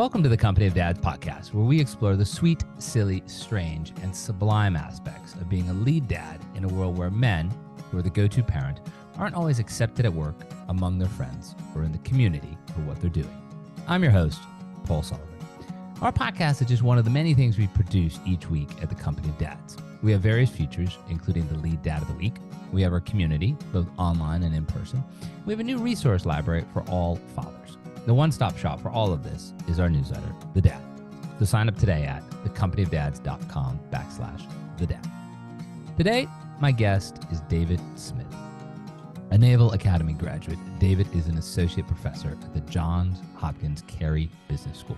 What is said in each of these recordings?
Welcome to the Company of Dads podcast, where we explore the sweet, silly, strange, and sublime aspects of being a lead dad in a world where men, who are the go-to parent, aren't always accepted at work, among their friends, or in the community for what they're doing. I'm your host, Paul Sullivan. Our podcast is just one of the many things we produce each week at the Company of Dads. We have various features, including the Lead Dad of the Week. We have our community, both online and in person. We have a new resource library for all fathers. The one-stop shop for all of this is our newsletter, The Dad. So sign up today at thecompanyofdads.com/The Dad. Today, my guest is David Smith, a Naval Academy graduate. David is an associate professor at the Johns Hopkins Carey Business School.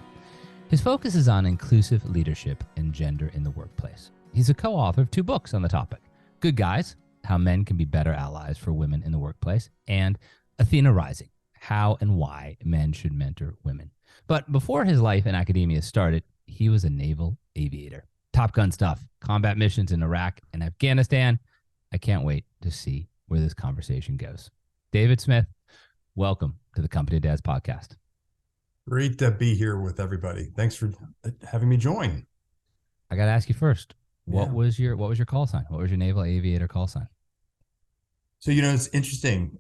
His focus is on inclusive leadership and gender in the workplace. He's a co-author of 2 books on the topic: Good Guys, How Men Can Be Better Allies for Women in the Workplace, and Athena Rising, How and Why Men Should Mentor Women. But before his life in academia started, he was a naval aviator. Top Gun stuff, combat missions in Iraq and Afghanistan. I can't wait to see where this conversation goes. David Smith, welcome to the Company of Dads podcast. Great to be here with everybody. Thanks for having me join. I got to ask you first, what was your call sign? What was your naval aviator call sign? So, it's interesting.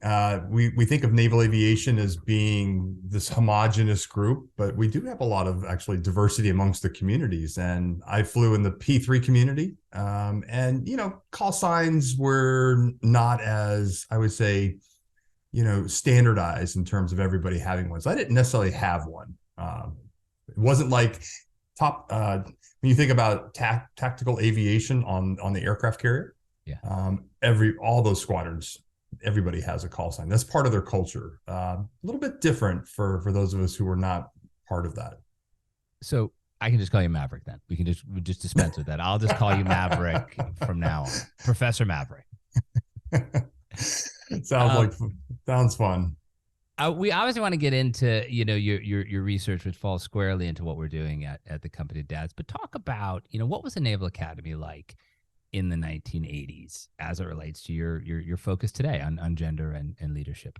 We think of naval aviation as being this homogenous group, but we do have a lot of actually diversity amongst the communities. And I flew in the P3 community, and call signs were not as, I would say, standardized in terms of everybody having one. So I didn't necessarily have one. It wasn't like when you think about tactical aviation on the aircraft carrier. Yeah. All those squadrons, everybody has a call sign. That's part of their culture. A little bit different for those of us who were not part of that. So I can just call you Maverick then. We can just dispense with that. I'll just call you Maverick from now on. Professor Maverick. Sounds fun. We obviously want to get into, your research, which falls squarely into what we're doing at the Company of Dads. But talk about, what was the Naval Academy like in the 1980s as it relates to your focus today on gender and leadership?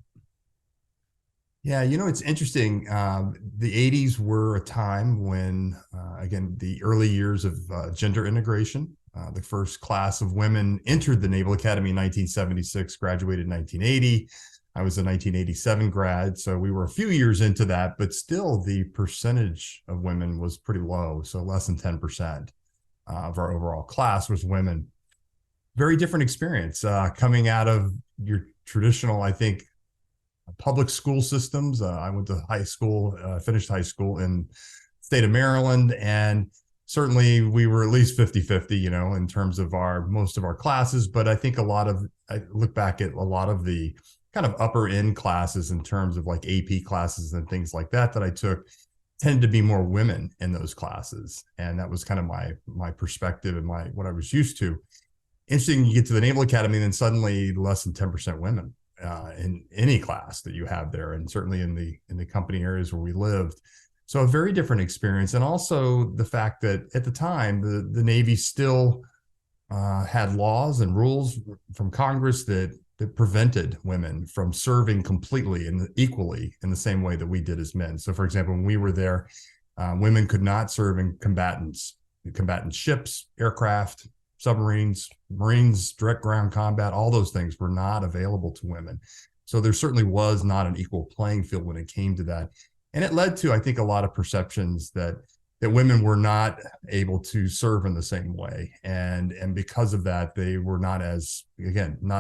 Yeah, it's interesting. The 80s were a time when, again, the early years of gender integration. The first class of women entered the Naval Academy in 1976, graduated in 1980. I was a 1987 grad, so we were a few years into that, but still the percentage of women was pretty low, so less than 10%. Of our overall class was women. Very different experience coming out of your traditional, I think, public school systems. I went to high school, finished high school in the state of Maryland, and certainly we were at least 50-50, in terms of most of our classes. But I think I look back at a lot of the kind of upper end classes in terms of like AP classes and things like that I took, tended to be more women in those classes. And that was kind of my perspective and what I was used to. Interesting, you get to the Naval Academy and then suddenly less than 10% women in any class that you have there, and certainly in the company areas where we lived. So a very different experience. And also the fact that at the time, the Navy still had laws and rules from Congress that prevented women from serving completely and equally in the same way that we did as men. So, for example, when we were there, women could not serve in combatant ships, aircraft, submarines, Marines, direct ground combat. All those things were not available to women. So there certainly was not an equal playing field when it came to that. And it led to, I think, a lot of perceptions that women were not able to serve in the same way. And because of that, they were not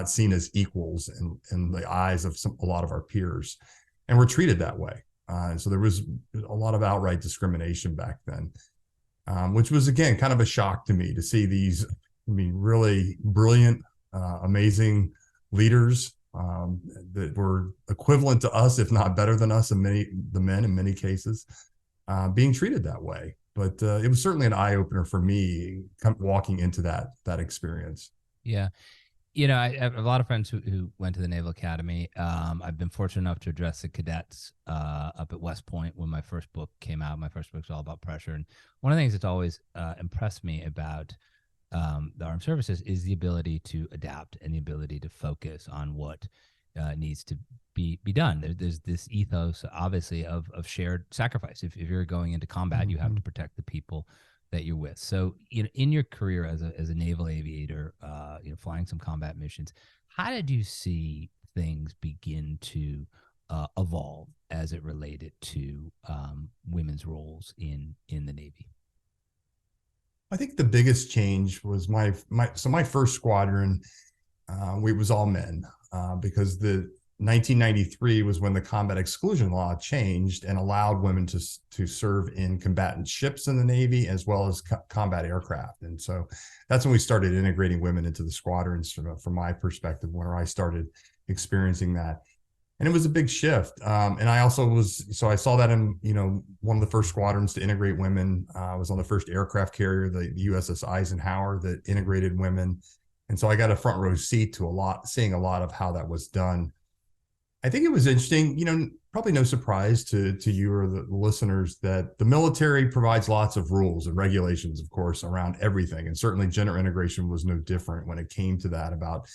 seen as equals in the eyes of a lot of our peers, and were treated that way. So there was a lot of outright discrimination back then, which was, again, kind of a shock to me to see these, really brilliant, amazing leaders that were equivalent to us, if not better than us, the men in many cases, being treated that way. But it was certainly an eye-opener for me walking into that experience. Yeah. I have a lot of friends who went to the Naval Academy. I've been fortunate enough to address the cadets up at West Point when my first book came out. My first book's all about pressure. And one of the things that's always impressed me about the armed services is the ability to adapt and the ability to focus on what needs to be done. There's this ethos, obviously, of shared sacrifice. If you're going into combat, you have to protect the people that you're with. So, in your career as a naval aviator, flying some combat missions, how did you see things begin to evolve as it related to women's roles in the Navy? I think the biggest change was my first squadron. We was all men because the 1993 was when the combat exclusion law changed and allowed women to serve in combatant ships in the Navy as well as combat aircraft. And so that's when we started integrating women into the squadrons from my perspective, where I started experiencing that. And it was a big shift. And I also I saw that in, one of the first squadrons to integrate women. I was on the first aircraft carrier, the USS Eisenhower, that integrated women. And so I got a front row seat to seeing a lot of how that was done. I think it was interesting, probably no surprise to you or the listeners that the military provides lots of rules and regulations, of course, around everything. And certainly gender integration was no different when it came to that, about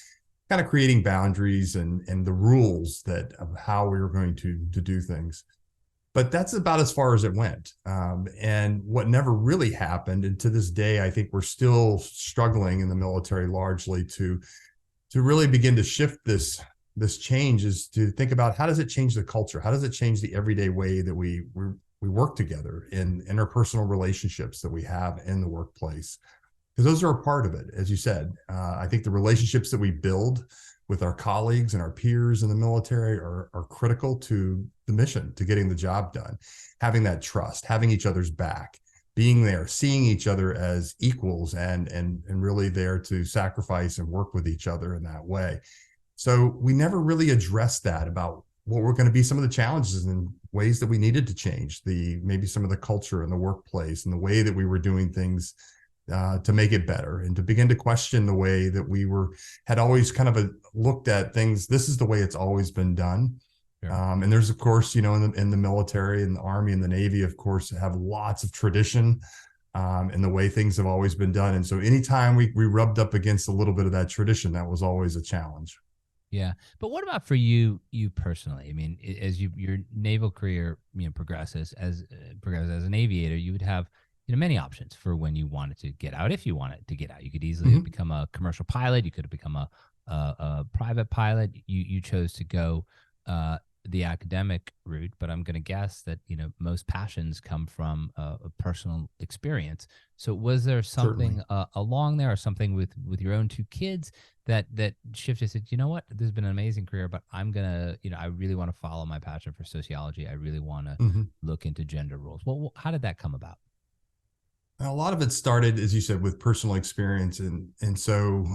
kind of creating boundaries and the rules of how we were going to do things. But that's about as far as it went. And what never really happened, and to this day, I think we're still struggling in the military largely to really begin to shift this change, is to think about, how does it change the culture? How does it change the everyday way that we work together in interpersonal relationships that we have in the workplace? Because those are a part of it, as you said. I think the relationships that we build with our colleagues and our peers in the military are critical to the mission, to getting the job done. Having that trust, having each other's back, being there, seeing each other as equals, and really there to sacrifice and work with each other in that way. So we never really addressed that, about what were going to be some of the challenges and ways that we needed to change maybe some of the culture in the workplace and the way that we were doing things to make it better, and to begin to question the way that we had always kind of looked at things. This is the way it's always been done. Sure. And there's, of course, in the military and the Army and the Navy, of course, have lots of tradition in the way things have always been done. And so anytime we rubbed up against a little bit of that tradition, that was always a challenge. Yeah. But what about for you personally? I mean, as your naval career, progresses as an aviator, you would have, many options for when you wanted to get out. If you wanted to get out, you could easily have become a commercial pilot. You could have become a private pilot. You chose to go the academic route, but I'm going to guess that, most passions come from a personal experience. So was there something along there, or something with your own two kids that shifted, said, you know what, this has been an amazing career, but I'm going to, I really want to follow my passion for sociology. I really want to look into gender roles. Well, how did that come about? A lot of it started, as you said, with personal experience. And so,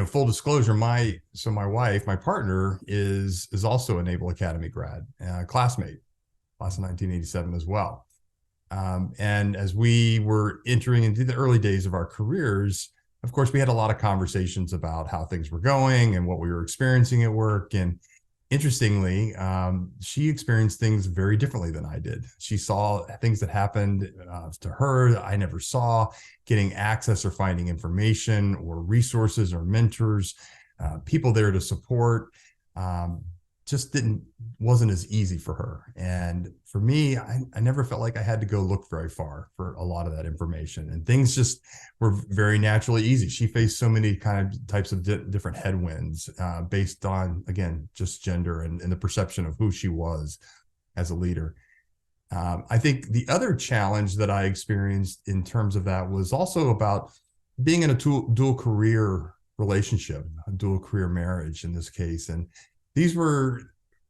full disclosure, my wife, my partner, is also a Naval Academy grad, classmate, class of 1987 as well. And as we were entering into the early days of our careers, of course, we had a lot of conversations about how things were going and what we were experiencing at work. And interestingly, she experienced things very differently than I did. She saw things that happened to her that I never saw, getting access or finding information or resources or mentors, people there to support. Just wasn't as easy for her. And for me, I never felt like I had to go look very far for a lot of that information, and things just were very naturally easy. She faced so many types of different headwinds based on, again, just gender and the perception of who she was as a leader. I think the other challenge that I experienced in terms of that was also about being in a dual career relationship, a dual career marriage in this case. And these were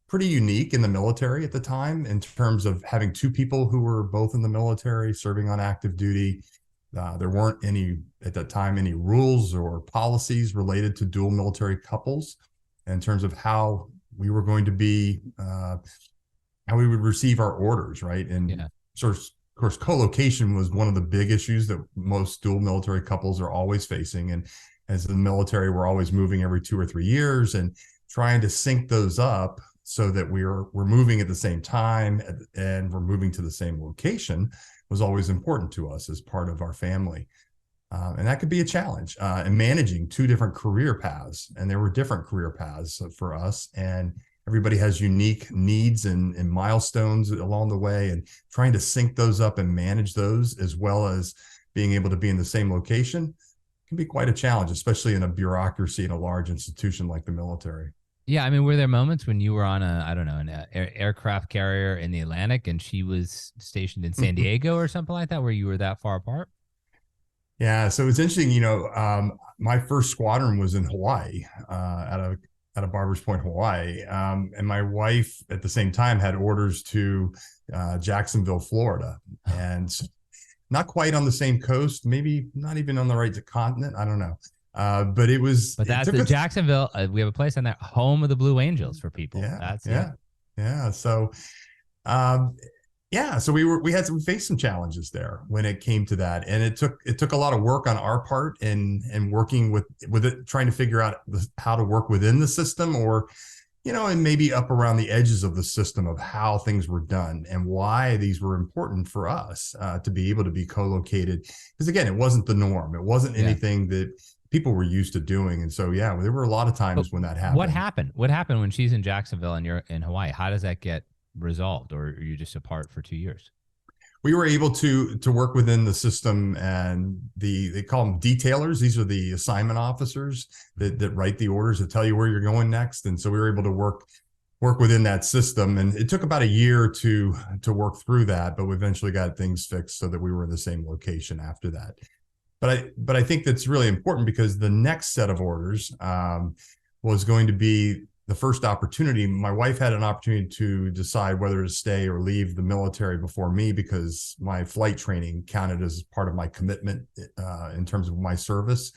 pretty unique in the military at the time, in terms of having two people who were both in the military serving on active duty. There weren't at that time any rules or policies related to dual military couples in terms of how we were going to be, how we would receive our orders, right? And of course, co-location was one of the big issues that most dual military couples are always facing. And as the military, we're always moving every 2 or 3 years, and trying to sync those up so that we're moving at the same time and we're moving to the same location was always important to us as part of our family. And that could be a challenge in managing two different career paths. And there were different career paths for us. And everybody has unique needs and milestones along the way, and trying to sync those up and manage those, as well as being able to be in the same location, can be quite a challenge, especially in a bureaucracy in a large institution like the military. Yeah, I mean, were there moments when you were on I don't know, an aircraft carrier in the Atlantic and she was stationed in San Diego or something like that, where you were that far apart? Yeah, so it's interesting. My first squadron was in Hawaii, out of Barbers Point, Hawaii, and my wife at the same time had orders to Jacksonville, Florida, and not quite on the same coast, maybe not even on the right continent. I don't know. But it was. But that's the Jacksonville. We have a place on there, home of the Blue Angels for people. Yeah, yeah. So, so we faced some challenges there when it came to that, and it took a lot of work on our part and working with it, trying to figure out how to work within the system, or and maybe up around the edges of the system of how things were done and why these were important for us to be able to be co-located. Because again, it wasn't the norm. It wasn't anything that people were used to doing. And so, there were a lot of times when that happened. What happened when she's in Jacksonville and you're in Hawaii? How does that get resolved, or are you just apart for 2 years? We were able to work within the system, and they call them detailers. These are the assignment officers that write the orders that tell you where you're going next. And so we were able to work within that system. And it took about a year to work through that, but we eventually got things fixed so that we were in the same location after that. But I think that's really important, because the next set of orders was going to be the first opportunity. My wife had an opportunity to decide whether to stay or leave the military before me, because my flight training counted as part of my commitment in terms of my service.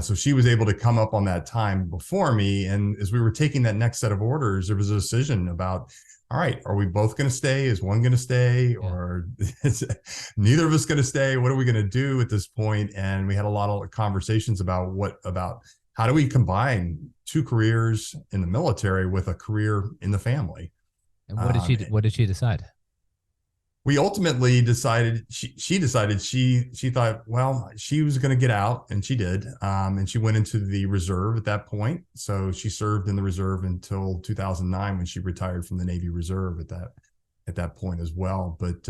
So she was able to come up on that time before me. And as we were taking that next set of orders, there was a decision about, all right, are we both going to stay? Is one going to stay, or is neither of us going to stay? What are we going to do at this point? And we had a lot of conversations about how do we combine two careers in the military with a career in the family. And what did she decide? We ultimately decided, she decided she thought, well, she was going to get out, and she did. And she went into the reserve at that point. So she served in the reserve until 2009, when she retired from the Navy Reserve at that point as well. But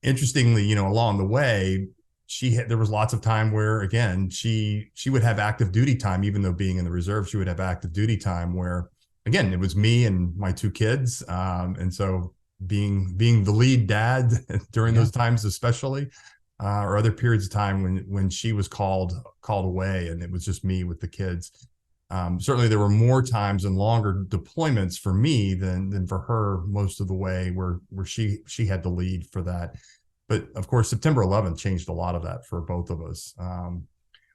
interestingly, along the way, there was lots of time where, again, she would have active duty time. Even though being in the reserve, she would have active duty time where, again, it was me and my two kids. And so being the lead dad during those times, especially, or other periods of time when she was called away and it was just me with the kids. Certainly there were more times and longer deployments for me than for her most of the way, where she had the lead for that. But of course, September 11th changed a lot of that for both of us.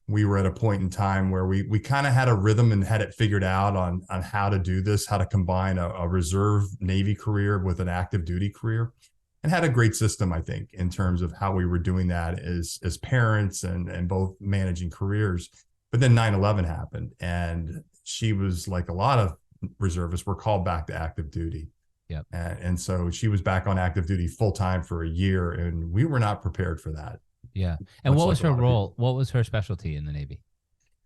We were at a point in time where we kind of had a rhythm and had it figured out on how to do this, how to combine a reserve Navy career with an active duty career, and had a great system, I think, in terms of how we were doing that as parents and both managing careers. But then 9/11 happened, and she was, like a lot of reservists, were called back to active duty. Yep. And so she was back on active duty full time for a year, and we were not prepared for that. Yeah. And what was her role? What was her specialty in the Navy?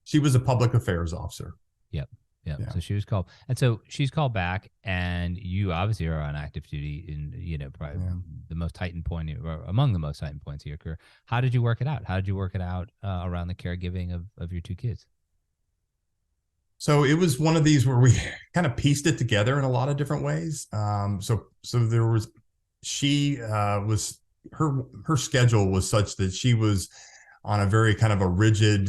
She was a public affairs officer. Yep. Yeah. So she was called, and so she's called back, and you obviously are on active duty in, probably the most heightened point, or among the most heightened points of your career. How did you work it out? How did you work it out around the caregiving of your two kids? So it was one of these where we kind of pieced it together in a lot of different ways. So there was, her schedule was such that she was on a very kind of a rigid,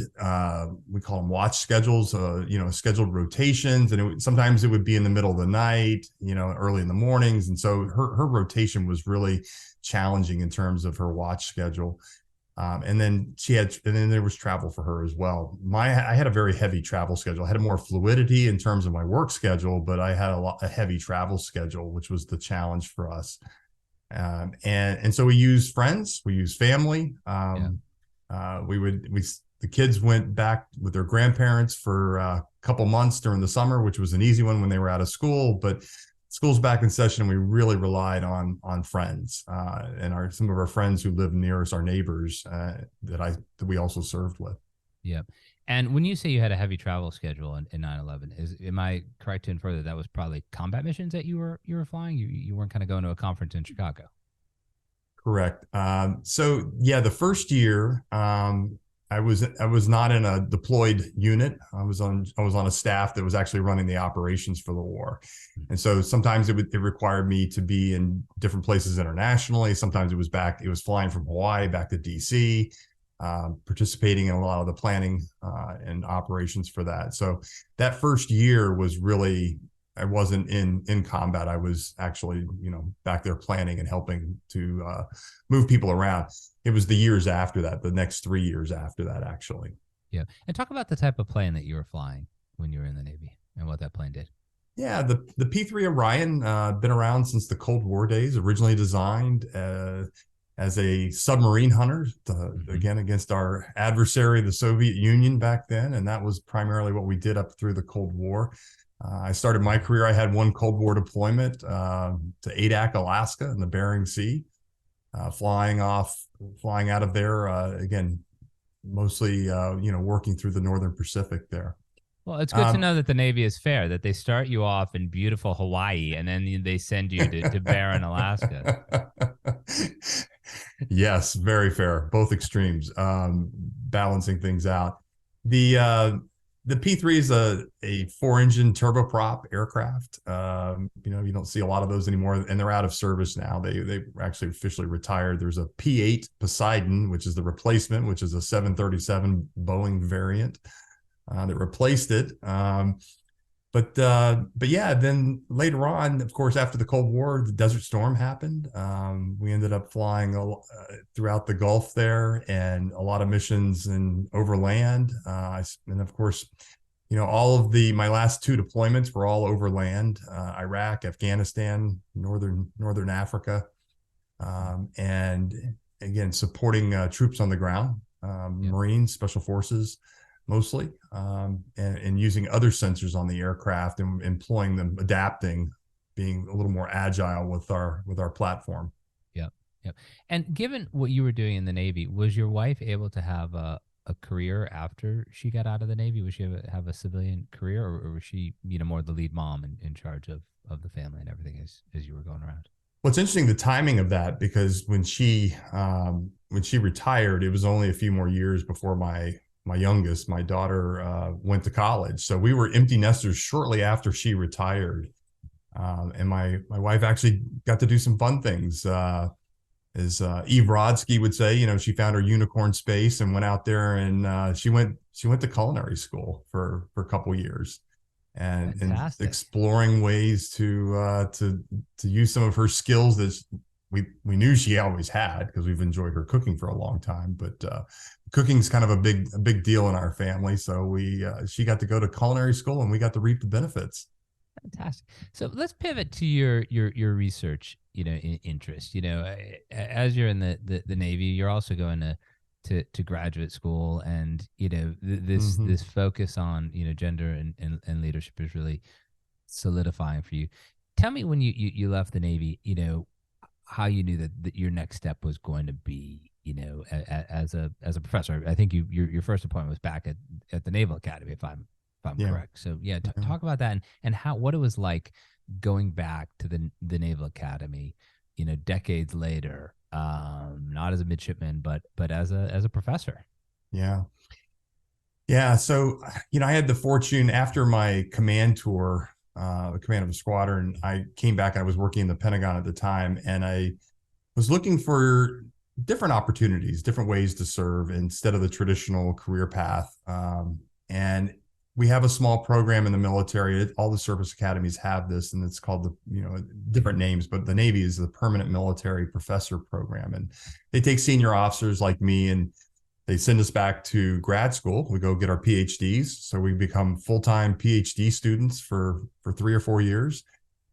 we call them watch schedules, scheduled rotations. And sometimes it would be in the middle of the night, early in the mornings. And so her rotation was really challenging in terms of her watch schedule. And then there was travel for her as well. I had a very heavy travel schedule. I had more fluidity in terms of my work schedule, but I had a heavy travel schedule, which was the challenge for us. And so we used friends, we used family. The kids went back with their grandparents for a couple months during the summer, which was an easy one when they were out of school, but school's back in session. We really relied on friends, and some of our friends who live near us, our neighbors, that we also served with. Yeah. And when you say you had a heavy travel schedule in 9/11, am I correct to infer that that was probably combat missions that you were flying? You weren't kind of going to a conference in Chicago. Correct. So yeah, the first year, I was not in a deployed unit. I was on a staff that was actually running the operations for the war, and so sometimes it required me to be in different places internationally. Sometimes it was flying from Hawaii back to DC, participating in a lot of the planning and operations for that. So that first year was really, I wasn't in combat. I was actually, back there planning and helping to move people around. It was the years after that, the next 3 years after that, actually. Yeah. And talk about the type of plane that you were flying when you were in the Navy and what that plane did. Yeah, the P-3 Orion, been around since the Cold War days, originally designed as a submarine hunter, again, against our adversary, the Soviet Union back then. And that was primarily what we did up through the Cold War. I started my career, I had one Cold War deployment to Adak, Alaska in the Bering Sea, flying out of there, again, mostly, working through the Northern Pacific there. Well, it's good to know that the Navy is fair, that they start you off in beautiful Hawaii and then they send you to barren Alaska. Yes, very fair. Both extremes, balancing things out. The P-3 is a 4-engine turboprop aircraft. You don't see a lot of those anymore, and they're out of service now. They actually officially retired. There's a P-8 Poseidon, which is the replacement, which is a 737 Boeing variant that replaced it. But yeah, then later on, of course, after the Cold War, the Desert Storm happened. We ended up flying throughout the Gulf there, and a lot of missions and overland. And of course, all of my last 2 deployments were all overland: Iraq, Afghanistan, Northern Africa, and again supporting troops on the ground, Marines, Special Forces, mostly, and using other sensors on the aircraft and employing them, adapting, being a little more agile with our platform. Yep. And given what you were doing in the Navy, was your wife able to have a career after she got out of the Navy? Was she able to have a civilian career, or was she, more the lead mom in charge of the family and everything as you were going around? Well, it's interesting, the timing of that, because when she retired, it was only a few more years before my youngest, my daughter, went to college. So we were empty nesters shortly after she retired. And my wife actually got to do some fun things. As Eve Rodsky would say, she found her unicorn space and went out there, and she went to culinary school for a couple years, and exploring ways to use some of her skills that we knew she always had, because we've enjoyed her cooking for a long time. But cooking's kind of a big deal in our family. So she got to go to culinary school, and we got to reap the benefits. Fantastic. So let's pivot to your research, interest. As you're in the Navy, you're also going to graduate school, and this focus on gender and leadership is really solidifying for you. Tell me, when you left the Navy, how you knew that your next step was going to be, as a professor. I think your first appointment was back at the Naval Academy, if I'm correct. So talk about that and what it was like going back to the Naval Academy, decades later, not as a midshipman, but as a professor. Yeah. So, I had the fortune, after my command tour, the command of a squadron, I came back. I was working in the Pentagon at the time, and I was looking for different opportunities, different ways to serve instead of the traditional career path. And we have a small program in the military. All the service academies have this, and it's called different names, but the Navy is the Permanent Military Professor Program. And they take senior officers like me, and they send us back to grad school. We go get our PhDs. So we become full-time PhD students for 3 or 4 years.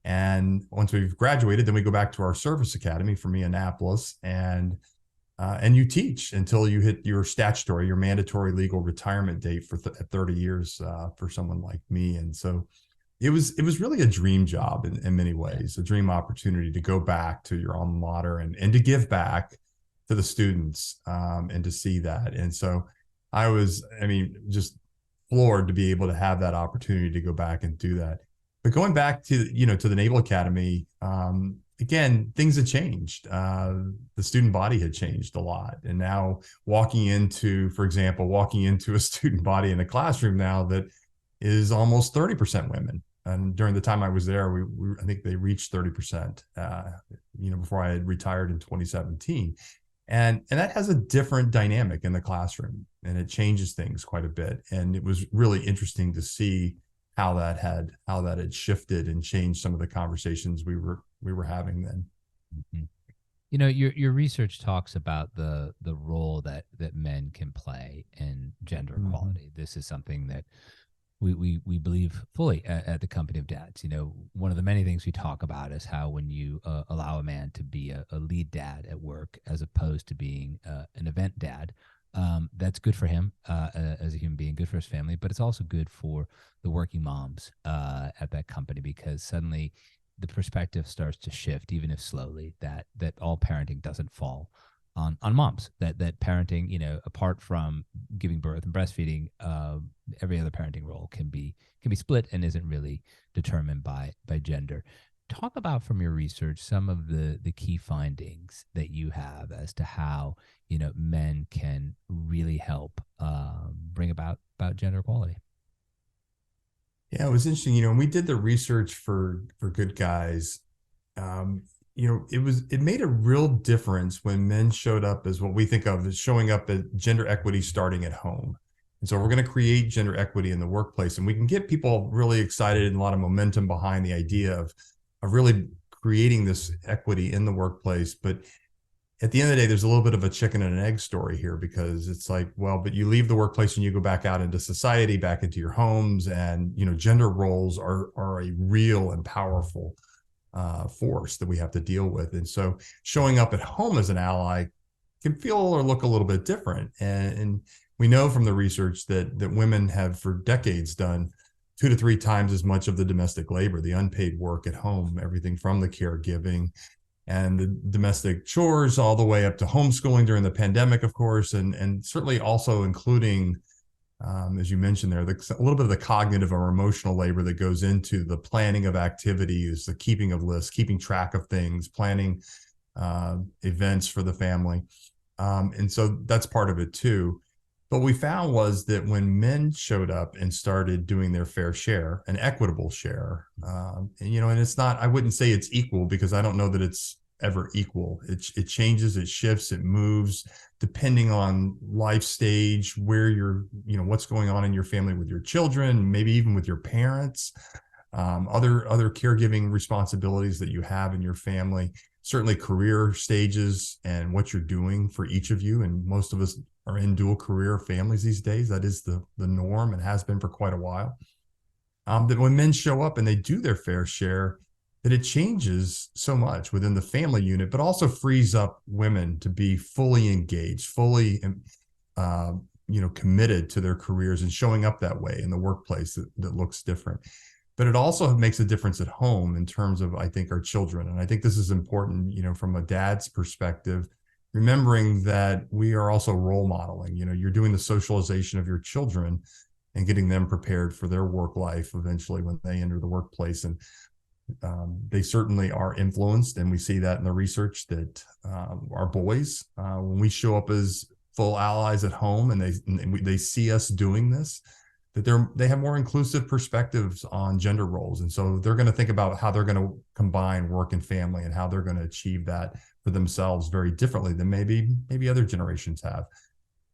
And once we've graduated, then we go back to our service academy from Annapolis, and you teach until you hit your mandatory legal retirement date for 30 years for someone like me. And so it was really a dream job in many ways, a dream opportunity to go back to your alma mater and to give back to the students, and to see that. And so just floored to be able to have that opportunity to go back and do that. But going back to, to the Naval Academy, again, things had changed. The student body had changed a lot. And now for example, walking into a student body in a classroom now that is almost 30% women. And during the time I was there, I think they reached 30%, before I had retired in 2017. And that has a different dynamic in the classroom, and it changes things quite a bit. And it was really interesting to see how that had shifted and changed some of the conversations we were having then. Mm-hmm. Your research talks about the role that men can play in gender equality. This is something that we believe fully at the Company of Dads. One of the many things we talk about is how when you allow a man to be a lead dad at work as opposed to being an event dad, that's good for him as a human being, good for his family, but it's also good for the working moms at that company, because suddenly the perspective starts to shift, even if slowly, that all parenting doesn't fall on moms, that parenting, apart from giving birth and breastfeeding, every other parenting role can be split and isn't really determined by gender. Talk about, from your research, some of the key findings that you have as to how men can really help bring about gender equality. Yeah, it was interesting. When we did the research for Good Guys, it made a real difference when men showed up as what we think of as showing up at gender equity starting at home. And so we're going to create gender equity in the workplace, and we can get people really excited and a lot of momentum behind the idea of really creating this equity in the workplace. But at the end of the day, there's a little bit of a chicken and an egg story here, because it's like, well, but you leave the workplace and you go back out into society, back into your homes, and gender roles are a real and powerful force that we have to deal with. And so showing up at home as an ally can feel or look a little bit different. And we know from the research that women have for decades done 2 to 3 times as much of the domestic labor, the unpaid work at home, everything from the caregiving and the domestic chores all the way up to homeschooling during the pandemic, of course, and certainly also including, as you mentioned there, a little bit of the cognitive or emotional labor that goes into the planning of activities, the keeping of lists, keeping track of things, planning events for the family. And so that's part of it too. But what we found was that when men showed up and started doing their fair share, an equitable share, and it's not, I wouldn't say it's equal, because I don't know that it's ever equal. It changes, it shifts, it moves depending on life stage, where you're, what's going on in your family with your children, maybe even with your parents, other caregiving responsibilities that you have in your family, certainly career stages and what you're doing for each of you. And most of us are in dual career families these days. That is the norm and has been for quite a while. That when men show up and they do their fair share, that it changes so much within the family unit, but also frees up women to be fully engaged, fully, committed to their careers and showing up that way in the workplace that looks different. But it also makes a difference at home in terms of, I think, our children. And I think this is important, from a dad's perspective, remembering that we are also role modeling. You're doing the socialization of your children and getting them prepared for their work life eventually when they enter the workplace. And they certainly are influenced, and we see that in the research that our boys, when we show up as full allies at home and they see us doing this, that they have more inclusive perspectives on gender roles. And so they're going to think about how they're going to combine work and family and how they're going to achieve that for themselves very differently than maybe other generations have.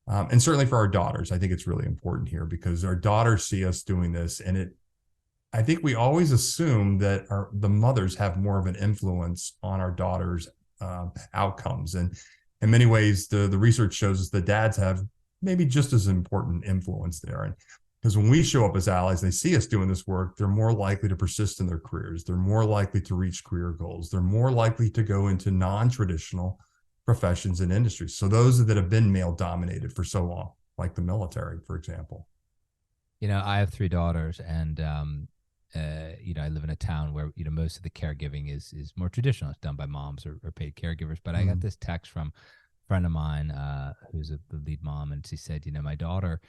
And certainly for our daughters, I think it's really important here, because our daughters see us doing this, and I think we always assume that the mothers have more of an influence on our daughters' outcomes. And in many ways, the research shows us that dads have maybe just as important influence there. And because when we show up as allies, they see us doing this work, they're more likely to persist in their careers. They're more likely to reach career goals. They're more likely to go into non-traditional professions and industries. So those that have been male dominated for so long, like the military, for example. I have 3 daughters, and I live in a town where most of the caregiving is more traditional. It's done by moms or paid caregivers. But I got this text from a friend of mine who's the lead mom, and she said, my daughter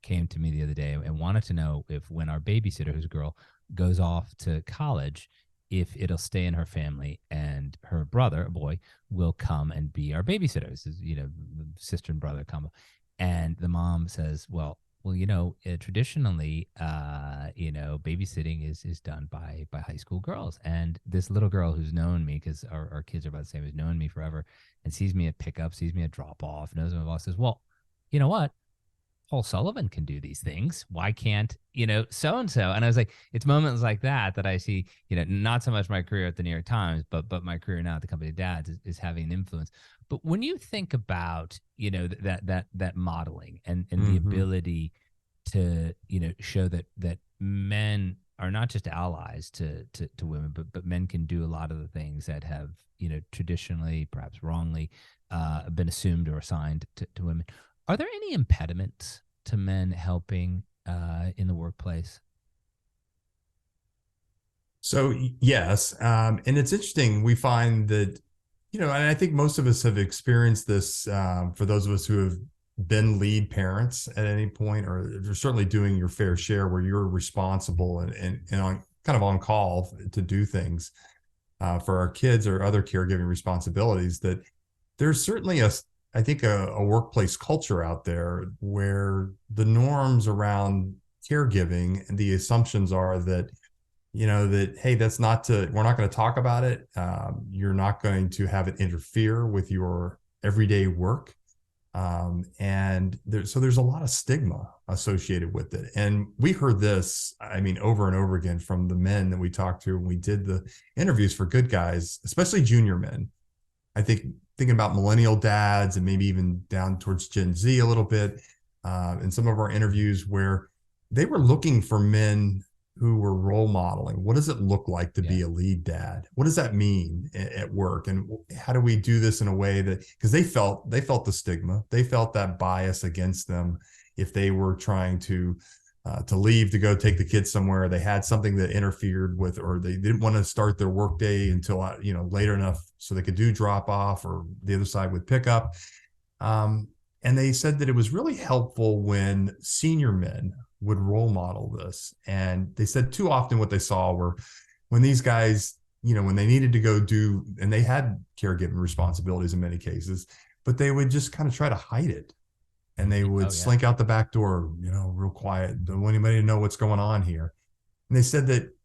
came to me the other day and wanted to know if when our babysitter, who's a girl, goes off to college, if it'll stay in her family and her brother, a boy, will come and be our babysitter. This is, sister and brother combo. And the mom says, well, traditionally, babysitting is done by high school girls. And this little girl who's known me, because our kids are about the same, has known me forever, and sees me at pickup, sees me at drop off, knows my boss, says, well, you know what? Paul Sullivan can do these things. Why can't, so-and-so? And I was like, it's moments like that I see, not so much my career at the New York Times, but my career now at the company of dads is having an influence. But when you think about, that modeling and the ability to, show that men are not just allies to women, but men can do a lot of the things that have, traditionally, perhaps wrongly, been assumed or assigned to women. Are there any impediments to men helping in the workplace? So yes, and it's interesting. We find that, and I think most of us have experienced this. For those of us who have been lead parents at any point, or you're certainly doing your fair share where you're responsible and on kind of on call to do things for our kids or other caregiving responsibilities, that there's certainly I think a workplace culture out there where the norms around caregiving and the assumptions are that, that, hey, we're not going to talk about it. You're not going to have it interfere with your everyday work. And there's a lot of stigma associated with it. And we heard this, over and over again from the men that we talked to when we did the interviews for Good Guys, especially junior men. I think thinking about millennial dads and maybe even down towards Gen Z a little bit, in some of our interviews where they were looking for men who were role modeling. What does it look like to be a lead dad? What does that mean at work? And how do we do this in a way that, because they felt the stigma, they felt that bias against them if they were trying to leave to go take the kids somewhere, they had something that interfered with, or they didn't want to start their workday until later enough so they could do drop off, or the other side would pick up. And they said that it was really helpful when senior men would role model this. And they said too often what they saw were when these guys, when they needed to go do, and they had caregiving responsibilities in many cases, but they would just kind of try to hide it. And they would slink out the back door, real quiet. Don't want anybody to know what's going on here. And they said that,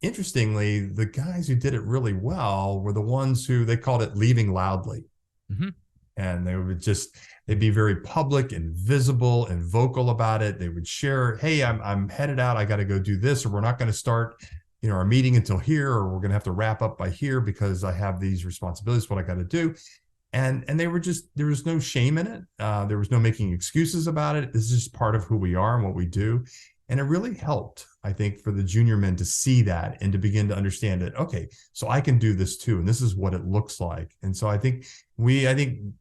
interestingly, the guys who did it really well were the ones who, they called it leaving loudly. Mm-hmm. And they'd be very public and visible and vocal about it. They would share, hey, I'm headed out. I got to go do this, or we're not going to start, our meeting until here, or we're going to have to wrap up by here because I have these responsibilities, what I got to do. And they were there was no shame in it. There was no making excuses about it. This is just part of who we are and what we do. And it really helped, I think, for the junior men to see that and to begin to understand it. Okay, so I can do this too. And this is what it looks like. And so I think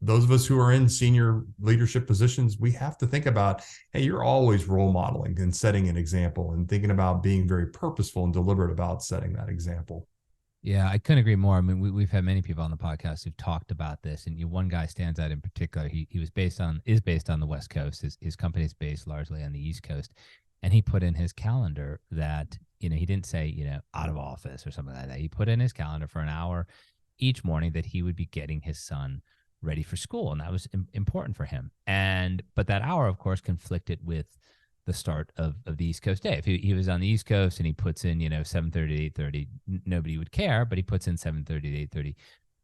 those of us who are in senior leadership positions, we have to think about, hey, you're always role modeling and setting an example and thinking about being very purposeful and deliberate about setting that example. Yeah, I couldn't agree more. We've had many people on the podcast who've talked about this, and one guy stands out in particular. He is based on the West Coast. His company is based largely on the East Coast, and he put in his calendar that he didn't say out of office or something like that. He put in his calendar for an hour each morning that he would be getting his son ready for school, and that was important for him. But that hour, of course, conflicted with the start of the East Coast day. If he was on the East Coast and he puts in 7:30 to 8:30, nobody would care. But he puts in 7:30 to 8:30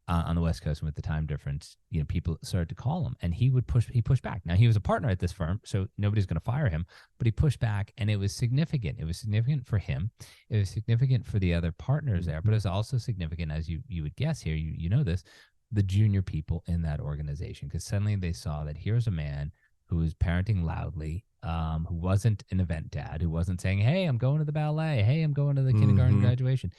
on the West Coast, and with the time difference, people started to call him, and he pushed back. Now he was a partner at this firm, so nobody's going to fire him. But he pushed back, and it was significant. It was significant for him. It was significant for the other partners there, but it's also significant, as you would guess here. You know this, the junior people in that organization, because suddenly they saw that here's a man who was parenting loudly, who wasn't an event dad, who wasn't saying, hey, I'm going to the ballet, hey, I'm going to the kindergarten graduation.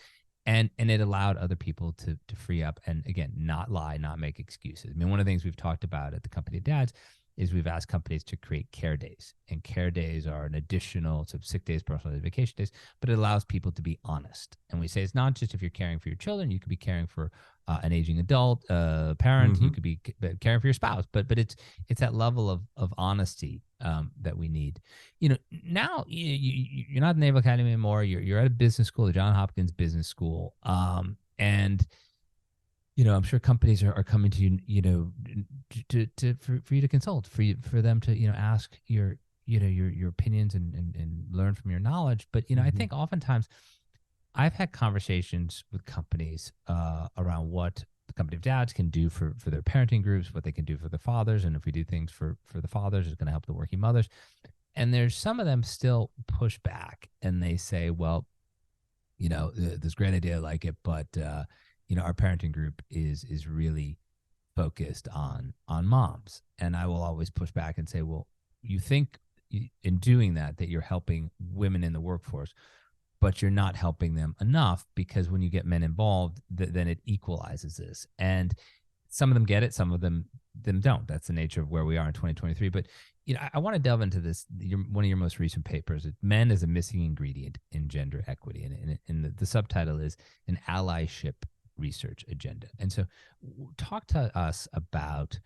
And it allowed other people to free up and, again, not lie, not make excuses. One of the things we've talked about at the company of dads is we've asked companies to create care days. And care days are an additional, so sick days, personal days, vacation days, but it allows people to be honest. And we say it's not just if you're caring for your children, you could be caring for an aging adult, parent, you could be caring for your spouse, but it's that level of honesty that we need. Now you're not at the Naval Academy anymore. You're at a business school, the Johns Hopkins Business School, and I'm sure companies are coming to you, for you to consult, for them to ask your opinions and learn from your knowledge. But I think oftentimes I've had conversations with companies around what the company of dads can do for their parenting groups, what they can do for the fathers, and if we do things for the fathers, it's going to help the working mothers. And there's some of them still push back and they say, well, this great idea, I like it, but our parenting group is really focused on moms. And I will always push back and say, well, you think in doing that you're helping women in the workforce, but you're not helping them enough, because when you get men involved, then it equalizes this. And some of them get it, some of them don't. That's the nature of where we are in 2023. But I want to delve into this. One of your most recent papers, Men as a Missing Ingredient in Gender Equity, and the subtitle is An Allyship Research Agenda. And so talk to us about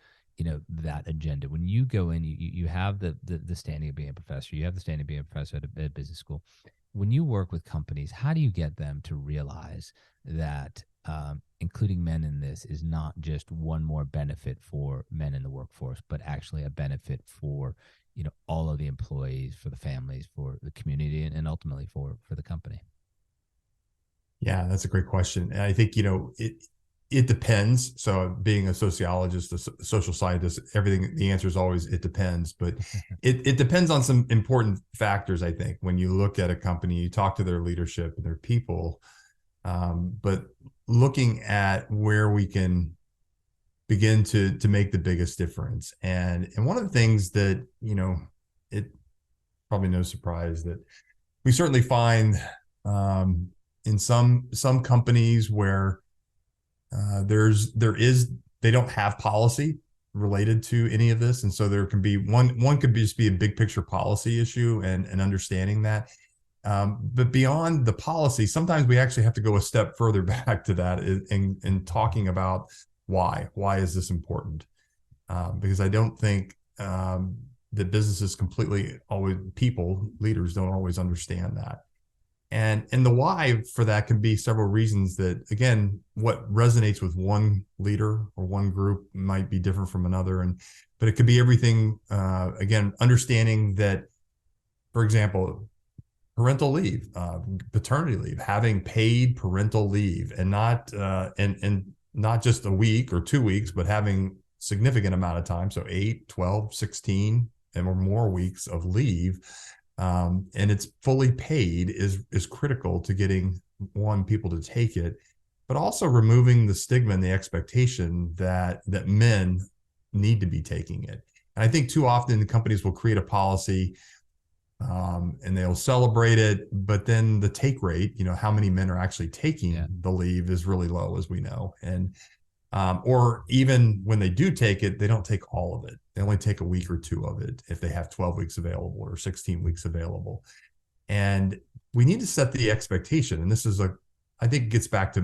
that agenda. When you go in, you have the standing of being a professor, you have the standing of being a professor at a business school. When you work with companies, how do you get them to realize that including men in this is not just one more benefit for men in the workforce, but actually a benefit for all of the employees, for the families, for the community, and ultimately for the company? Yeah, that's a great question. And I think, it depends. So being a sociologist, a social scientist, everything, the answer is always, it depends, but it depends on some important factors. I think when you look at a company, you talk to their leadership and their people, but looking at where we can begin to make the biggest difference. And one of the things that, it probably no surprise that we certainly find in some companies where they don't have policy related to any of this. And so there can be one could just be a big picture policy issue and understanding that. But beyond the policy, sometimes we actually have to go a step further back to that in talking about why is this important? Because I don't think that businesses completely always, leaders don't always understand that. And the why for that can be several reasons that, again, what resonates with one leader or one group might be different from another. But it could be everything, again, understanding that, for example, parental leave, paternity leave, having paid parental leave, and not just a week or 2 weeks, but having significant amount of time. So 8, 12, 16 or more weeks of leave. And it's fully paid is critical to getting people to take it, but also removing the stigma and the expectation that men need to be taking it. And I think too often the companies will create a policy and they'll celebrate it, but then the take rate, how many men are actually taking the leave is really low, as we know. And or even when they do take it, they don't take all of it. They only take a week or 2 of it if they have 12 weeks available or 16 weeks available. And we need to set the expectation. And this is I think it gets back to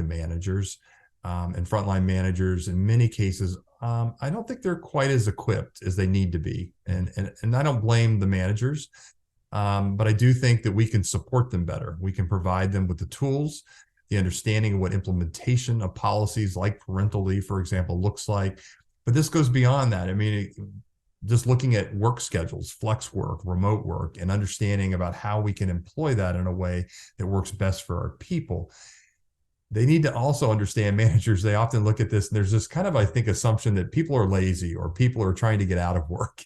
managers and frontline managers. In many cases, I don't think they're quite as equipped as they need to be. And I don't blame the managers, but I do think that we can support them better. We can provide them with the tools, the understanding of what implementation of policies like parental leave, for example, looks like. But this goes beyond that. I mean, just looking at work schedules, flex work, remote work, and understanding about how we can employ that in a way that works best for our people. They need to also understand, managers, they often look at this and there's this kind of, I think, assumption that people are lazy or people are trying to get out of work.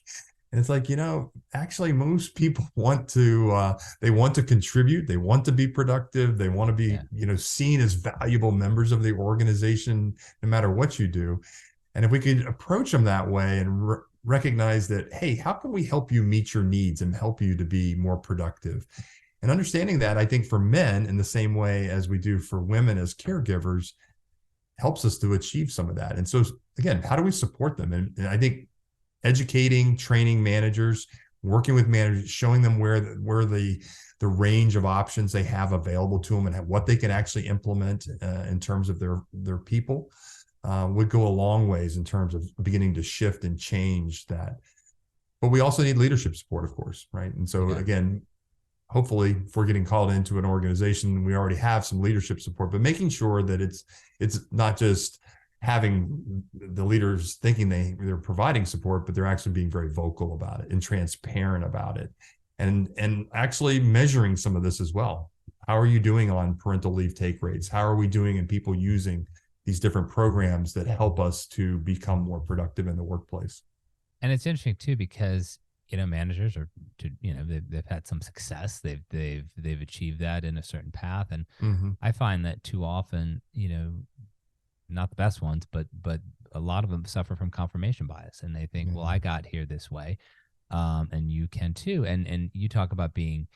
And it's like, actually most people they want to contribute. They want to be productive. They want to be, seen as valuable members of the organization, no matter what you do. And if we could approach them that way and recognize that, hey, how can we help you meet your needs and help you to be more productive? And understanding that, I think for men, in the same way as we do for women as caregivers, helps us to achieve some of that. And so, again, how do we support them? And I think educating, training managers, working with managers, showing them where the range of options they have available to them and what they can actually implement in terms of their people would go a long ways in terms of beginning to shift and change that but we also need leadership support, of course, right? And so again, hopefully if we're getting called into an organization, we already have some leadership support, but making sure that it's not just having the leaders thinking they're providing support, but they're actually being very vocal about it and transparent about it, and actually measuring some of this as well. How are you doing on parental leave take rates? How are we doing in people using these different programs that help us to become more productive in the workplace? And it's interesting too, because managers they've had some success. They've achieved that in a certain path, and I find that too often, not the best ones, but a lot of them suffer from confirmation bias, and they think, well, I got here this way, and you can too. And you talk about being,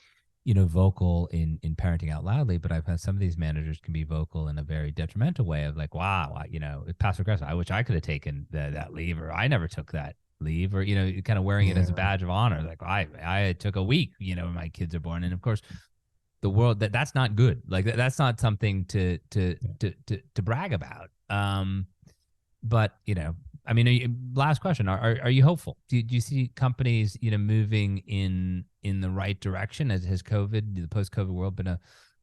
vocal in parenting out loudly, but I've had some of these managers can be vocal in a very detrimental way of like, wow, passive aggressive. I wish I could have taken that leave, or I never took that leave, or kind of wearing it as a badge of honor, like I took a week when my kids are born. And of course the world, that's not good. Like that's not something to brag about. But last question, are you hopeful? Do you see companies moving in the right direction? Has COVID, the post-COVID world, been a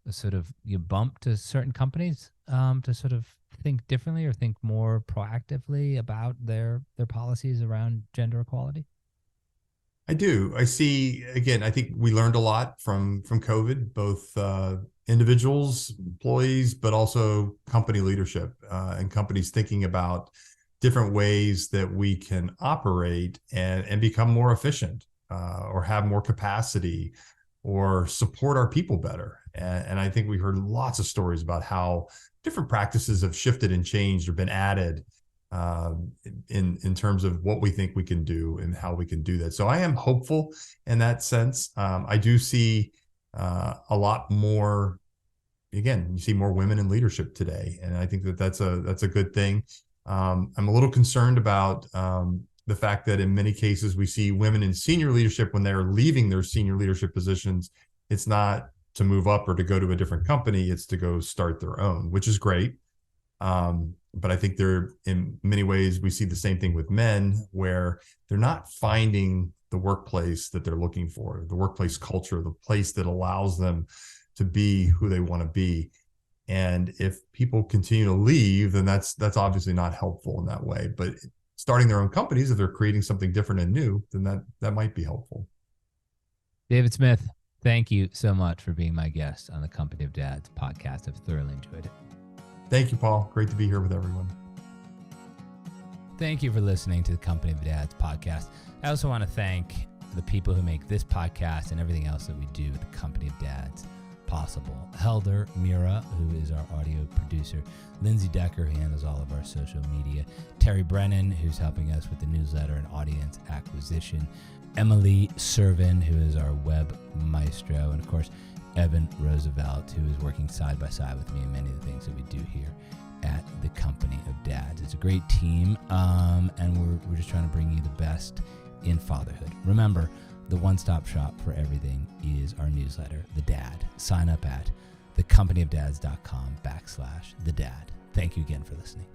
sort of bump to certain companies to sort of think differently or think more proactively about their policies around gender equality? I do. I see, again, I think we learned a lot from COVID, both individuals, employees, but also company leadership, and companies thinking about different ways that we can operate and become more efficient, or have more capacity, or support our people better. And I think we heard lots of stories about how different practices have shifted and changed or been added in terms of what we think we can do and how we can do that. So I am hopeful in that sense. I do see a lot more. Again, you see more women in leadership today, and I think that's a good thing. I'm a little concerned about the fact that in many cases we see women in senior leadership when they're leaving their senior leadership positions. It's not to move up or to go to a different company, it's to go start their own, which is great. But I think they're, in many ways, we see the same thing with men, where they're not finding the workplace that they're looking for, the workplace culture, the place that allows them to be who they want to be. And if people continue to leave, then that's obviously not helpful in that way. But starting their own companies, if they're creating something different and new, then that might be helpful. David Smith, thank you so much for being my guest on the Company of Dads podcast. I've thoroughly enjoyed it. Thank you, Paul. Great to be here with everyone. Thank you for listening to the Company of Dads podcast. I also want to thank the people who make this podcast and everything else that we do at the Company of Dads possible. Helder Mira, who is our audio producer. Lindsay Decker, who handles all of our social media. Terry Brennan, who's helping us with the newsletter and audience acquisition. Emily Servin, who is our web maestro. And of course, Evan Roosevelt, who is working side by side with me in many of the things that we do here at the Company of Dads. It's a great team, and we're just trying to bring you the best in fatherhood. Remember, the one-stop shop for everything is our newsletter, The Dad. Sign up at thecompanyofdads.com/thedad. Thank you again for listening.